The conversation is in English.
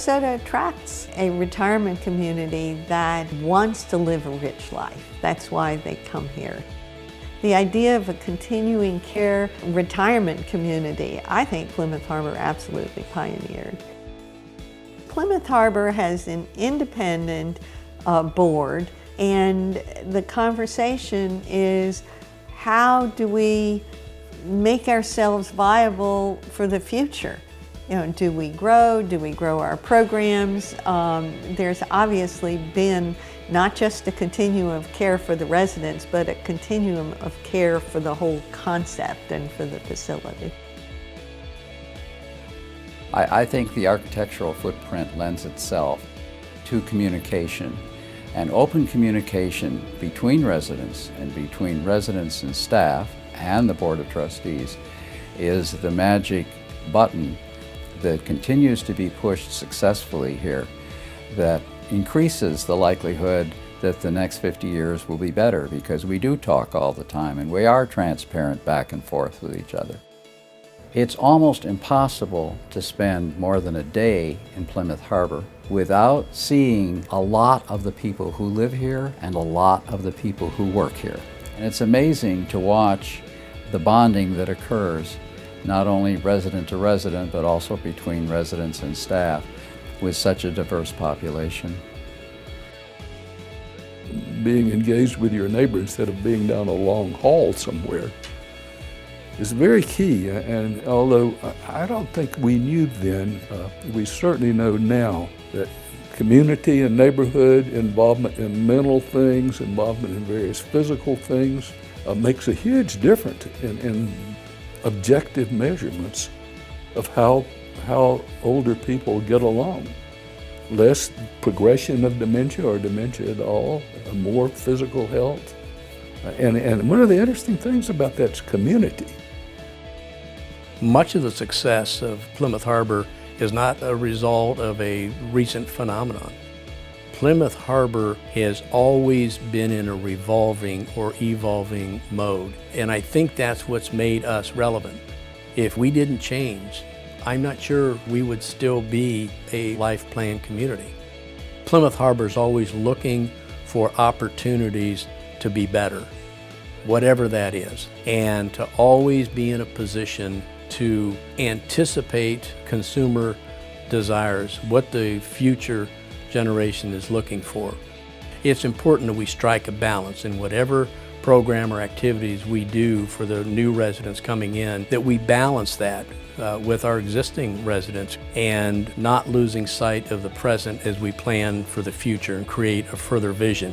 Sarasota attracts a retirement community that wants to live a rich life. That's why they come here. The idea of a continuing care retirement community, I think Plymouth Harbor absolutely pioneered. Plymouth Harbor has an independent board, and the conversation is, how do we make ourselves viable for the future? Do we grow? Do we grow our programs? There's obviously been not just a continuum of care for the residents, but a continuum of care for the whole concept and for the facility. I think the architectural footprint lends itself to communication, and open communication between residents and staff and the Board of Trustees is the magic button that continues to be pushed successfully here, that increases the likelihood that the next 50 years will be better, because we do talk all the time and we are transparent back and forth with each other. It's almost impossible to spend more than a day in Plymouth Harbor without seeing a lot of the people who live here and a lot of the people who work here. And it's amazing to watch the bonding that occurs, not only resident to resident, but also between residents and staff with such a diverse population. Being engaged with your neighbor instead of being down a long hall somewhere is very key. And although I don't think we knew then, we certainly know now that community and neighborhood involvement in mental things, involvement in various physical things, makes a huge difference in objective measurements of how older people get along. Less progression of dementia or dementia at all, more physical health. And one of the interesting things about that is community. Much of the success of Plymouth Harbor is not a result of a recent phenomenon. Plymouth Harbor has always been in a revolving or evolving mode, and I think that's what's made us relevant. If we didn't change, I'm not sure we would still be a life plan community. Plymouth Harbor is always looking for opportunities to be better, whatever that is, and to always be in a position to anticipate consumer desires, what the future generation is looking for. It's important that we strike a balance in whatever program or activities we do for the new residents coming in, that we balance that with our existing residents and not losing sight of the present as we plan for the future and create a further vision.